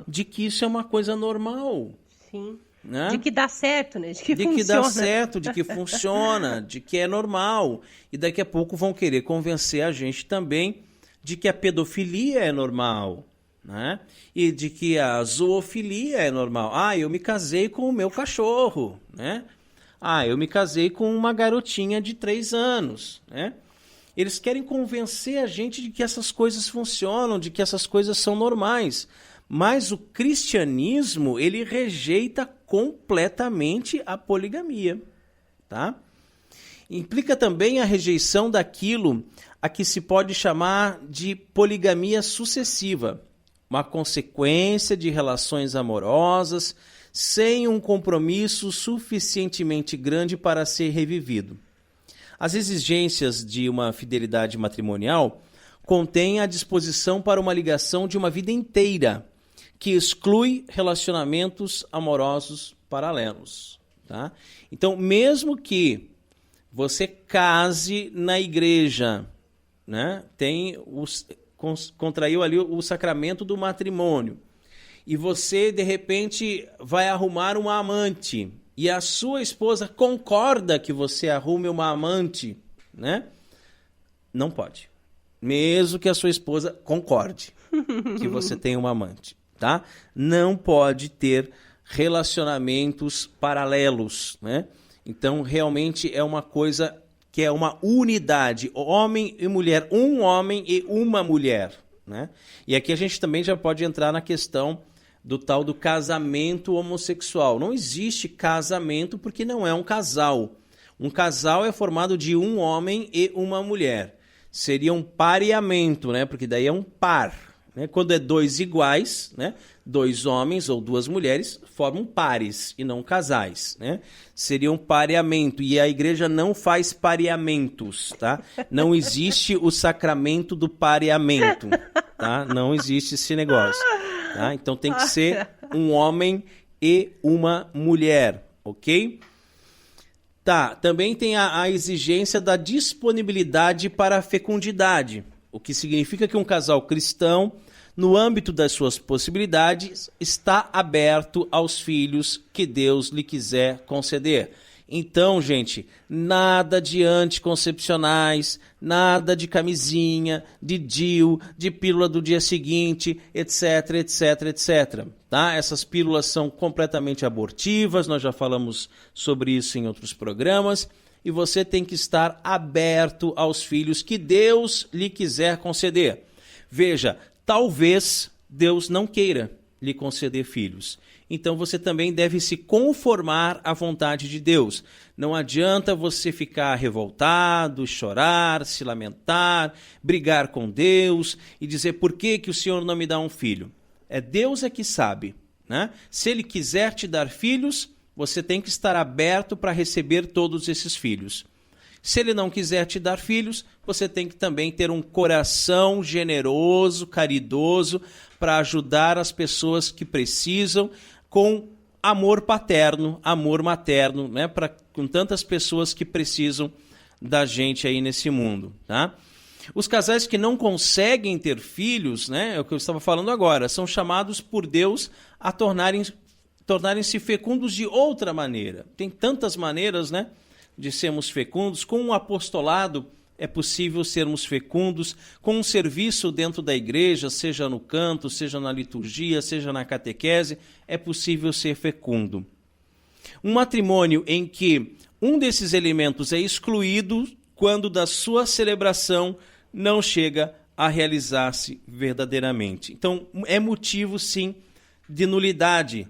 de que isso é uma coisa normal. Sim. Né? De que dá certo, né? De que funciona. Que dá certo, de que funciona, de que é normal. E daqui a pouco vão querer convencer a gente também de que a pedofilia é normal, né? E de que a zoofilia é normal. Ah, eu me casei com o meu cachorro, né? Ah, eu me casei com uma garotinha de 3 anos, né? Eles querem convencer a gente de que essas coisas funcionam, de que essas coisas são normais. Mas o cristianismo, ele rejeita completamente a poligamia. tá? Implica também a rejeição daquilo a que se pode chamar de poligamia sucessiva, uma consequência de relações amorosas sem um compromisso suficientemente grande para ser revivido. As exigências de uma fidelidade matrimonial contêm a disposição para uma ligação de uma vida inteira, que exclui relacionamentos amorosos paralelos, tá? Então, mesmo que você case na igreja, né, contraiu ali o sacramento do matrimônio, e você, de repente, vai arrumar uma amante, e a sua esposa concorda que você arrume uma amante, né? Não pode. Mesmo que a sua esposa concorde que você tenha uma amante, tá? Não pode ter relacionamentos paralelos, né? Então, realmente é uma coisa que é uma unidade, homem e mulher, um homem e uma mulher, né? E aqui a gente também já pode entrar na questão do tal do casamento homossexual. Não existe casamento porque não é um casal. Um casal é formado de um homem e uma mulher. Seria um pareamento, né? Porque daí é um par, né? Quando é dois iguais, né? Dois homens ou duas mulheres formam pares e não casais, né? Seria um pareamento, e a igreja não faz pareamentos, tá? Não existe o sacramento do pareamento, tá? Não existe esse negócio, tá? Então tem que ser um homem e uma mulher, ok? Tá, também tem a exigência da disponibilidade para a fecundidade, o que significa que um casal cristão, no âmbito das suas possibilidades, está aberto aos filhos que Deus lhe quiser conceder. Então, gente, nada de anticoncepcionais, nada de camisinha, de DIU, de pílula do dia seguinte, etc, etc, etc. Tá? Essas pílulas são completamente abortivas, nós já falamos sobre isso em outros programas, e você tem que estar aberto aos filhos que Deus lhe quiser conceder. Veja, talvez Deus não queira lhe conceder filhos. Então você também deve se conformar à vontade de Deus. Não adianta você ficar revoltado, chorar, se lamentar, brigar com Deus e dizer por que o Senhor não me dá um filho. Deus é que sabe, né? Se Ele quiser te dar filhos, você tem que estar aberto para receber todos esses filhos. Se Ele não quiser te dar filhos, você tem que também ter um coração generoso, caridoso, para ajudar as pessoas que precisam, com amor paterno, amor materno, né? Com tantas pessoas que precisam da gente aí nesse mundo, tá? Os casais que não conseguem ter filhos, né? É o que eu estava falando agora, são chamados por Deus a tornarem-se fecundos de outra maneira. Tem tantas maneiras, né, de sermos fecundos. Com um apostolado é possível sermos fecundos, com um serviço dentro da igreja, seja no canto, seja na liturgia, seja na catequese, é possível ser fecundo. Um matrimônio em que um desses elementos é excluído, quando da sua celebração não chega a realizar-se verdadeiramente. Então, é motivo, sim, de nulidade.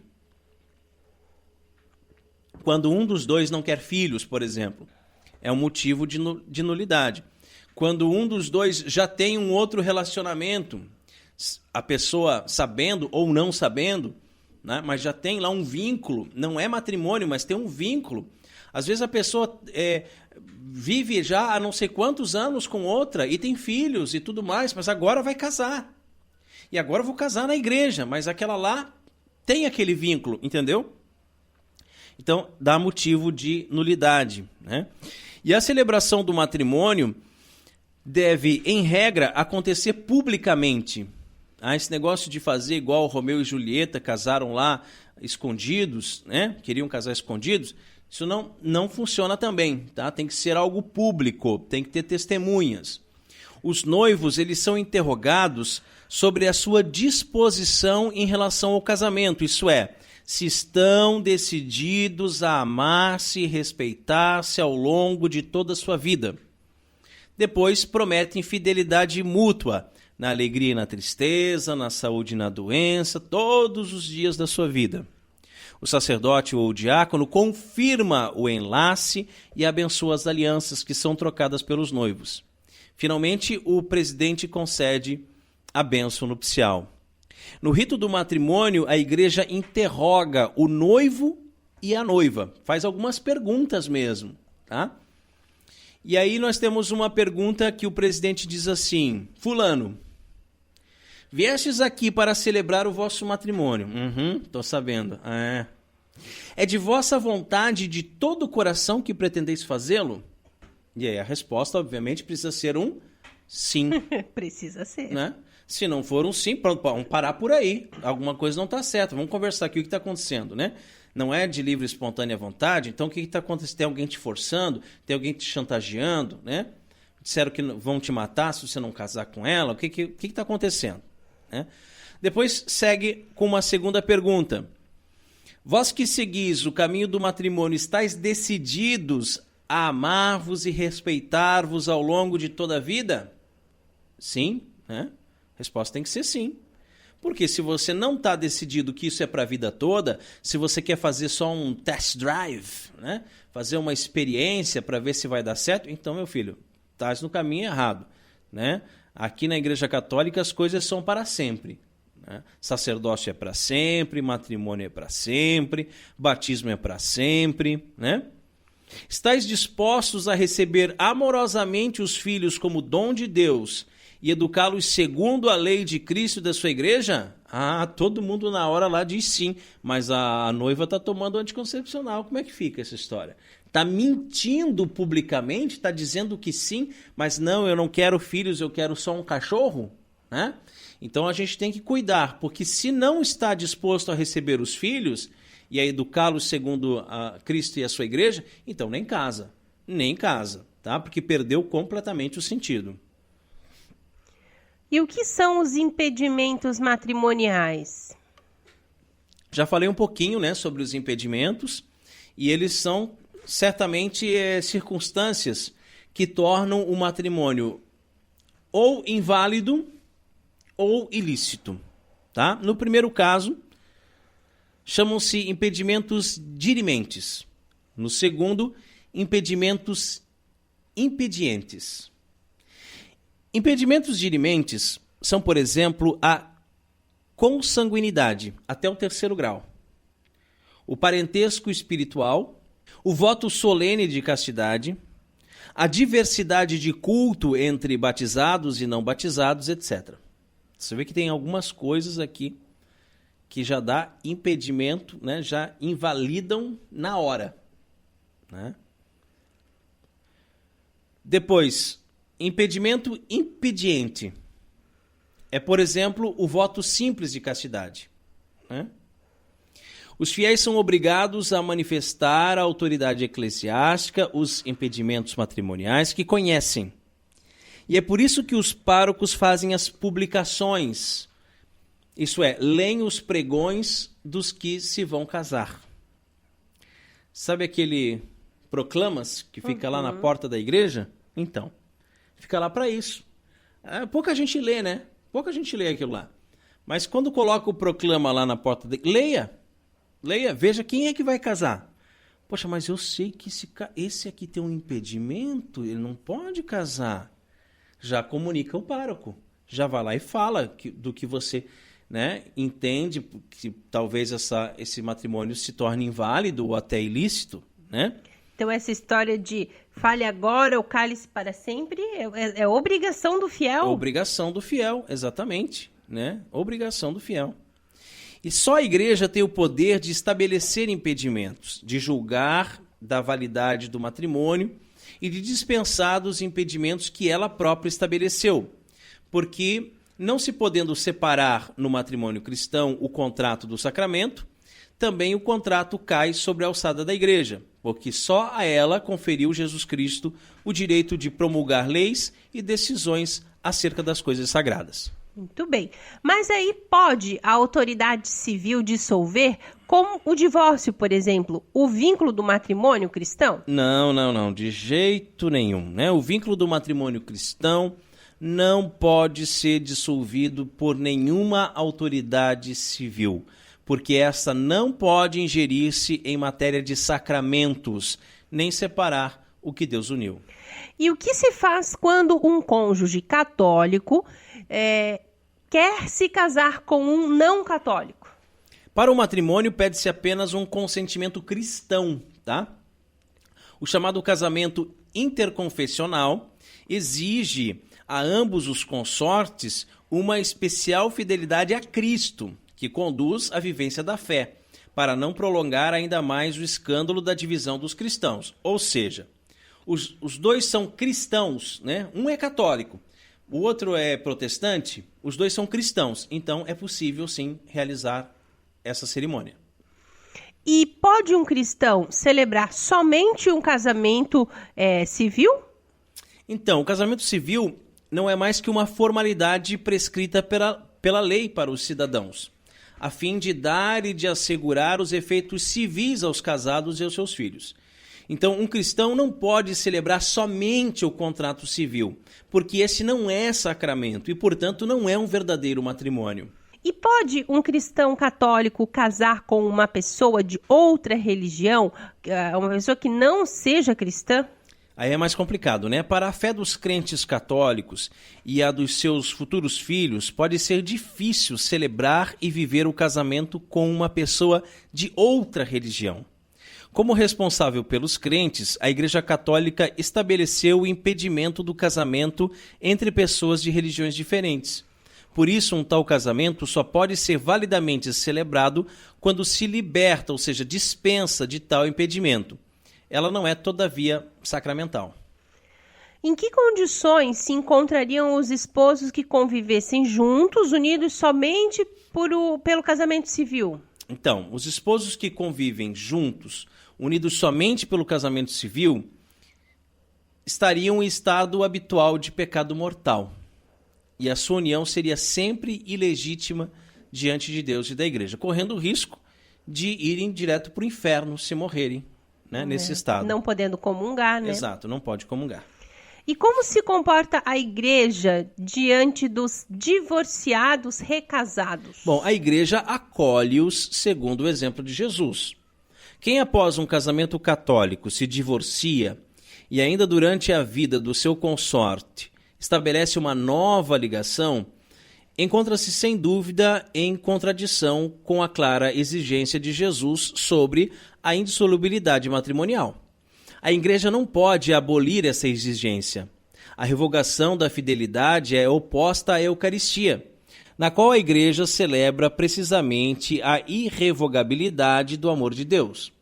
Quando um dos dois não quer filhos, por exemplo, é um motivo de nulidade. Quando um dos dois já tem um outro relacionamento, a pessoa sabendo ou não sabendo, né, mas já tem lá um vínculo, não é matrimônio, mas tem um vínculo. Às vezes a pessoa vive já há não sei quantos anos com outra e tem filhos e tudo mais, mas agora vai casar. E agora eu vou casar na igreja, mas aquela lá tem aquele vínculo, entendeu? Então, dá motivo de nulidade, né? E a celebração do matrimônio deve, em regra, acontecer publicamente. Esse negócio de fazer igual Romeu e Julieta casaram lá escondidos, né? Queriam casar escondidos, isso não funciona também, tá? Tem que ser algo público, tem que ter testemunhas. Os noivos, eles são interrogados sobre a sua disposição em relação ao casamento, isso é, se estão decididos a amar-se e respeitar-se ao longo de toda a sua vida. Depois prometem fidelidade mútua, na alegria e na tristeza, na saúde e na doença, todos os dias da sua vida. O sacerdote ou o diácono confirma o enlace e abençoa as alianças que são trocadas pelos noivos. Finalmente, o presidente concede a bênção nupcial. No rito do matrimônio, a igreja interroga o noivo e a noiva. Faz algumas perguntas mesmo, tá? E aí nós temos uma pergunta que o presidente diz assim: fulano, viestes aqui para celebrar o vosso matrimônio. Tô sabendo. É de vossa vontade de todo o coração que pretendeis fazê-lo? E aí a resposta, obviamente, precisa ser um sim. Precisa ser. Né? Se não for um sim, pronto, vamos parar por aí. Alguma coisa não está certa. Vamos conversar aqui o que está acontecendo, né? Não é de livre e espontânea vontade, então o que está acontecendo? Tem alguém te forçando? Tem alguém te chantageando, né? Disseram que vão te matar se você não casar com ela? O que está acontecendo? Né? Depois segue com uma segunda pergunta. Vós que seguis o caminho do matrimônio, estáis decididos a amar-vos e respeitar-vos ao longo de toda a vida? Sim, né? A resposta tem que ser sim. Porque se você não está decidido que isso é para a vida toda, se você quer fazer só um test drive, né? Fazer uma experiência para ver se vai dar certo, então, meu filho, estás no caminho errado, né? Aqui na Igreja Católica as coisas são para sempre. Né? Sacerdócio é para sempre, matrimônio é para sempre, batismo é para sempre, né? Estais dispostos a receber amorosamente os filhos como dom de Deus e educá-los segundo a lei de Cristo e da sua igreja? Todo mundo na hora lá diz sim, mas a noiva está tomando anticoncepcional. Como é que fica essa história? Está mentindo publicamente, está dizendo que sim, mas não, eu não quero filhos, eu quero só um cachorro? Né? Então a gente tem que cuidar, porque se não está disposto a receber os filhos e a educá-los segundo a Cristo e a sua igreja, então nem casa, tá? Porque perdeu completamente o sentido. E o que são os impedimentos matrimoniais? Já falei um pouquinho, né, sobre os impedimentos, e eles são certamente circunstâncias que tornam o matrimônio ou inválido ou ilícito. Tá? No primeiro caso, chamam-se impedimentos dirimentes. No segundo, impedimentos impedientes. Impedimentos dirimentes são, por exemplo, a consanguinidade, até o 3º grau, o parentesco espiritual, o voto solene de castidade, a diversidade de culto entre batizados e não batizados, etc. Você vê que tem algumas coisas aqui que já dá impedimento, né, já invalidam na hora. Né? Depois, impedimento impediente é, por exemplo, o voto simples de castidade. Né? Os fiéis são obrigados a manifestar à autoridade eclesiástica os impedimentos matrimoniais que conhecem. E é por isso que os párocos fazem as publicações, isso é, leem os pregões dos que se vão casar. Sabe aquele proclamas que fica lá na porta da igreja? Então, fica lá para isso. Pouca gente lê, né? Pouca gente lê aquilo lá. Mas quando coloca o proclama lá na porta da igreja, leia, veja quem é que vai casar. Poxa, mas eu sei que esse aqui tem um impedimento, ele não pode casar. Já comunica o pároco, já vai lá e fala do que você, né, entende que talvez esse matrimônio se torne inválido ou até ilícito, né? Então essa história de fale agora ou cale-se para sempre é obrigação do fiel? Obrigação do fiel, exatamente, né? Obrigação do fiel. E só a igreja tem o poder de estabelecer impedimentos, de julgar da validade do matrimônio e de dispensar dos impedimentos que ela própria estabeleceu. Porque, não se podendo separar no matrimônio cristão o contrato do sacramento, também o contrato cai sobre a alçada da igreja, porque só a ela conferiu Jesus Cristo o direito de promulgar leis e decisões acerca das coisas sagradas. Muito bem. Mas aí pode a autoridade civil dissolver, como o divórcio, por exemplo, o vínculo do matrimônio cristão? Não, de jeito nenhum, né? O vínculo do matrimônio cristão não pode ser dissolvido por nenhuma autoridade civil, porque esta não pode ingerir-se em matéria de sacramentos, nem separar o que Deus uniu. E o que se faz quando um cônjuge católico quer se casar com um não católico? Para o matrimônio, pede-se apenas um consentimento cristão, tá? O chamado casamento interconfessional exige a ambos os consortes uma especial fidelidade a Cristo, que conduz à vivência da fé, para não prolongar ainda mais o escândalo da divisão dos cristãos. Ou seja, os dois são cristãos, né? Um é católico, o outro é protestante, os dois são cristãos. Então é possível, sim, realizar essa cerimônia. E pode um cristão celebrar somente um casamento civil? Então, o casamento civil não é mais que uma formalidade prescrita pela lei para os cidadãos, a fim de dar e de assegurar os efeitos civis aos casados e aos seus filhos. Então, um cristão não pode celebrar somente o contrato civil, porque esse não é sacramento e, portanto, não é um verdadeiro matrimônio. E pode um cristão católico casar com uma pessoa de outra religião, uma pessoa que não seja cristã? Aí é mais complicado, né? Para a fé dos crentes católicos e a dos seus futuros filhos, pode ser difícil celebrar e viver o casamento com uma pessoa de outra religião. Como responsável pelos crentes, a Igreja Católica estabeleceu o impedimento do casamento entre pessoas de religiões diferentes. Por isso, um tal casamento só pode ser validamente celebrado quando se liberta, ou seja, dispensa de tal impedimento. Ela não é, todavia, sacramental. Em que condições se encontrariam os esposos que convivessem juntos, unidos somente pelo casamento civil? Então, os esposos que convivem juntos, unidos somente pelo casamento civil, estariam em estado habitual de pecado mortal. E a sua união seria sempre ilegítima diante de Deus e da Igreja, correndo o risco de irem direto para o inferno se morrerem, né, nesse estado. Não podendo comungar, né? Exato, não pode comungar. E como se comporta a Igreja diante dos divorciados recasados? Bom, a Igreja acolhe-os segundo o exemplo de Jesus. Quem após um casamento católico se divorcia e ainda durante a vida do seu consorte estabelece uma nova ligação, encontra-se sem dúvida em contradição com a clara exigência de Jesus sobre a indissolubilidade matrimonial. A Igreja não pode abolir essa exigência. A revogação da fidelidade é oposta à Eucaristia, na qual a Igreja celebra precisamente a irrevogabilidade do amor de Deus.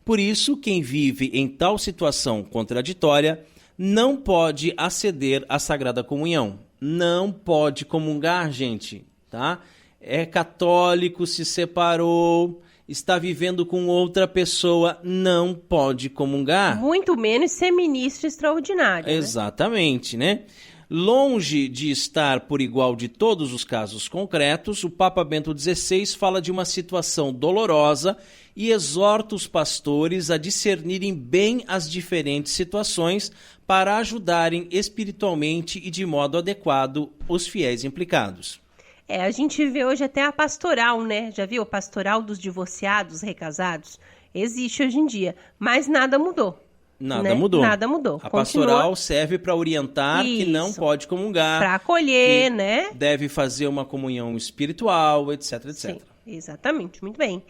Por isso, quem vive em tal situação contraditória não pode aceder à Sagrada Comunhão. Não pode comungar, gente, tá? É católico, se separou, está vivendo com outra pessoa, não pode comungar. Muito menos ser ministro extraordinário. Exatamente, né? Longe de estar por igual de todos os casos concretos, o Papa Bento XVI fala de uma situação dolorosa e exorta os pastores a discernirem bem as diferentes situações para ajudarem espiritualmente e de modo adequado os fiéis implicados. A gente vê hoje até a pastoral, né? Já viu? A pastoral dos divorciados, recasados? Existe hoje em dia, mas nada mudou. Nada mudou. Nada mudou. A pastoral serve para orientar que não pode comungar. Para acolher, né? Deve fazer uma comunhão espiritual, etc, etc. Sim, exatamente. Muito bem.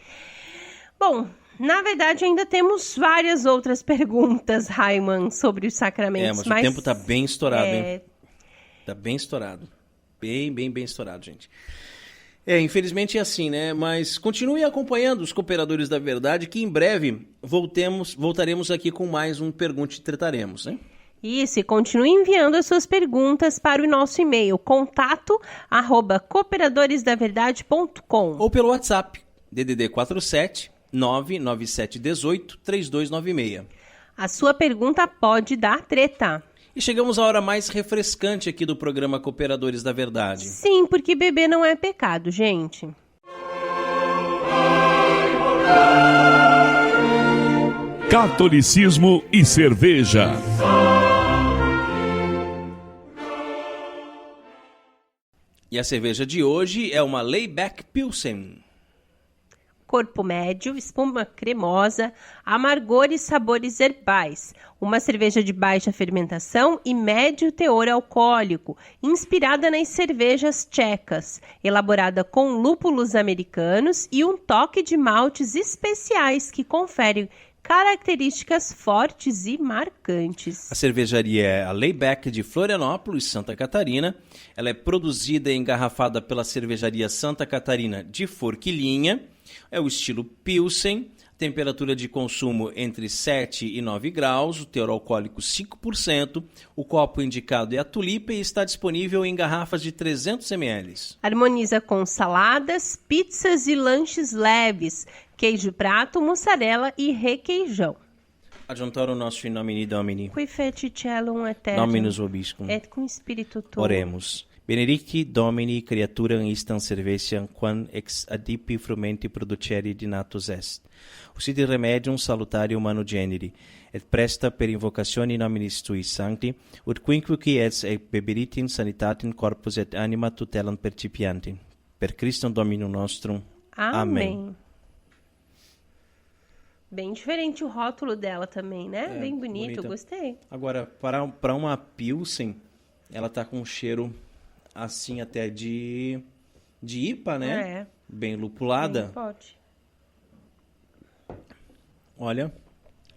Bom, na verdade ainda temos várias outras perguntas, Raiman, sobre os sacramentos. Mas o tempo está bem estourado, hein? Está bem estourado. Bem estourado, gente. Infelizmente é assim, né? Mas continue acompanhando os Cooperadores da Verdade, que em breve voltaremos aqui com mais um Pergunte e Tretaremos, né? Isso, e continue enviando as suas perguntas para o nosso e-mail, contato@cooperadoresdaverdade.com ou pelo WhatsApp, DDD 47 997 18 3296. A sua pergunta pode dar treta. E chegamos à hora mais refrescante aqui do programa Cooperadores da Verdade. Sim, porque beber não é pecado, gente. Catolicismo e cerveja. E a cerveja de hoje é uma Layback Pilsen. corpo médio, espuma cremosa, amargor e sabores herbais. Uma cerveja de baixa fermentação e médio teor alcoólico, inspirada nas cervejas tchecas, elaborada com lúpulos americanos e um toque de maltes especiais que conferem características fortes e marcantes. A cervejaria é a Layback de Florianópolis, Santa Catarina. Ela é produzida e engarrafada pela cervejaria Santa Catarina de Forquilinha. É o estilo Pilsen, temperatura de consumo entre 7 e 9 graus, o teor alcoólico 5%, o copo indicado é a tulipa e está disponível em garrafas de 300 ml. Harmoniza com saladas, pizzas e lanches leves, queijo prato, mussarela e requeijão. Adjuntoro nostro in nomine Domini, Qui feci celum et terra, Dominus vobiscum. et cum spiritu tuo. Oremus. Benedicti Domini creaturam istam cervetiam quam ex adipi frumenti producere dinatus est. Usiti remedium salutarium manu generi, et presta per invocatione nominis tui sancti, ut quinquequi et beberitin sanitatem corpus et anima tutelam percipiantim. Per Christum Dominum nostrum. Amém. Bem diferente o rótulo dela também, né? Bem bonito, bonita. gostei. Agora, para uma Pilsen, ela tá com um cheiro assim até de IPA, né? É. Bem lupulada. Pode. Olha,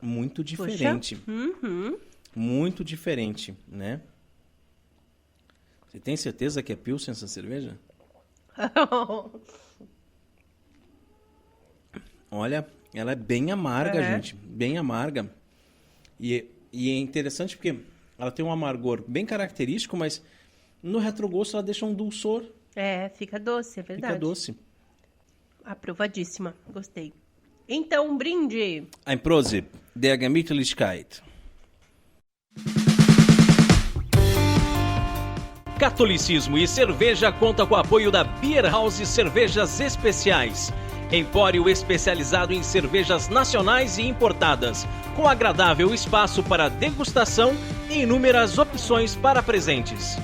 muito diferente. Uhum. Muito diferente, né? Você tem certeza que é Pilsen essa cerveja? Olha, ela é bem amarga, gente. Bem amarga. E é interessante porque ela tem um amargor bem característico, mas no retrogosto ela deixa um dulçor. É, fica doce, é verdade. Fica doce. Aprovadíssima, gostei. Então, um brinde. Ein Prosit, der Gemütlichkeit. Catolicismo e Cerveja conta com o apoio da Beer House Cervejas Especiais. Empório especializado em cervejas nacionais e importadas, com agradável espaço para degustação e inúmeras opções para presentes.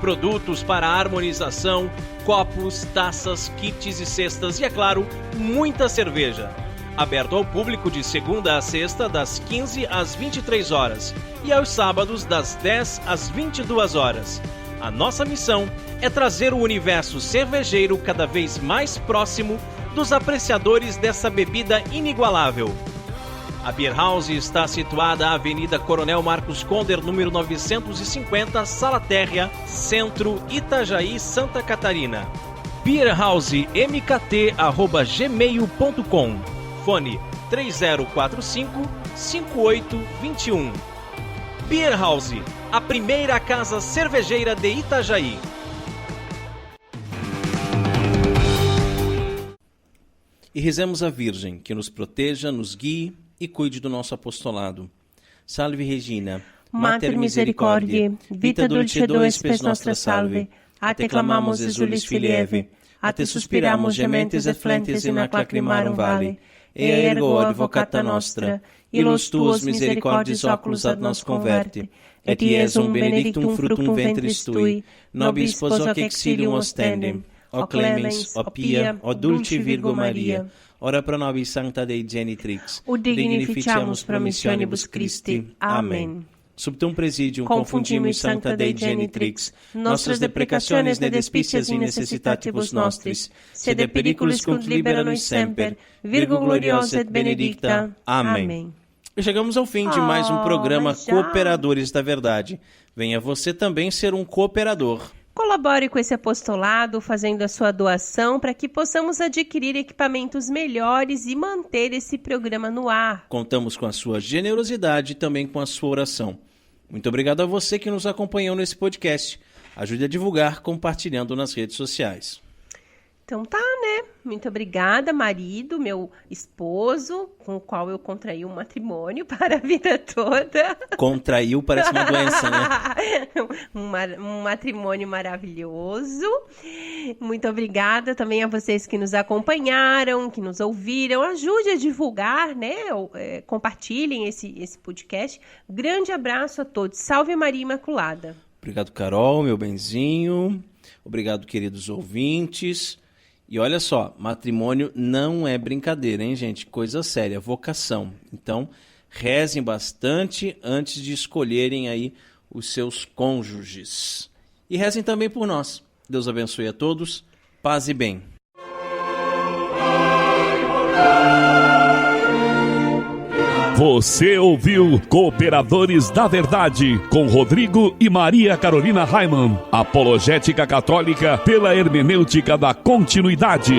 Produtos para harmonização, copos, taças, kits e cestas e, é claro, muita cerveja. Aberto ao público de segunda a sexta, das 15 às 23 horas e aos sábados, das 10 às 22 horas. A nossa missão é trazer o universo cervejeiro cada vez mais próximo dos apreciadores dessa bebida inigualável. A Beer House está situada à Avenida Coronel Marcos Conder, número 950, Sala Térrea, Centro, Itajaí, Santa Catarina. beerhousemkt@gmail.com. Fone 3045-5821. Beer House, a primeira casa cervejeira de Itajaí. E rezemos a Virgem, que nos proteja, nos guie e cuide do nosso apostolado. Salve Regina, Mater misericordiae, vita dulcedo espes nostra salve, a te clamamus exulis filieve, a te suspiramus gementes et flentes in ac lacrimarum vale, ergo advocata nostra, illos tuos misericordiis oculus ad nos converte, et Iesum benedictum fructum ventris tui, nobis pos hoc exilium ostendem, o clemens, o pia, o dulce Virgo Maria, ora pro nobis sancta Dei genitrix, o dignificiamus promissionibus Christi. Amém. Subtum presidium Confundimus sancta Dei genitrix, nostras deprecationes ne despicias in necessitatibus nostris, sed periculis cont libera nos semper, Virgo gloriosa et benedicta. Amém. E chegamos ao fim de mais um programa mas já? Cooperadores da Verdade. Venha você também ser um cooperador. Colabore com esse apostolado, fazendo a sua doação para que possamos adquirir equipamentos melhores e manter esse programa no ar. Contamos com a sua generosidade e também com a sua oração. Muito obrigado a você que nos acompanhou nesse podcast. Ajude a divulgar compartilhando nas redes sociais. Então tá, né? Muito obrigada, marido, meu esposo, com o qual eu contraí um matrimônio para a vida toda. Contraiu parece uma doença, né? Um matrimônio maravilhoso. Muito obrigada também a vocês que nos acompanharam, que nos ouviram. Ajude a divulgar, né? Compartilhem esse podcast. Grande abraço a todos. Salve Maria Imaculada. Obrigado, Carol, meu benzinho. Obrigado, queridos ouvintes. E olha só, matrimônio não é brincadeira, hein, gente? Coisa séria, vocação. Então, rezem bastante antes de escolherem aí os seus cônjuges. E rezem também por nós. Deus abençoe a todos. Paz e bem. Você ouviu Cooperadores da Verdade, com Rodrigo e Maria Carolina Raimann. Apologética católica pela hermenêutica da continuidade.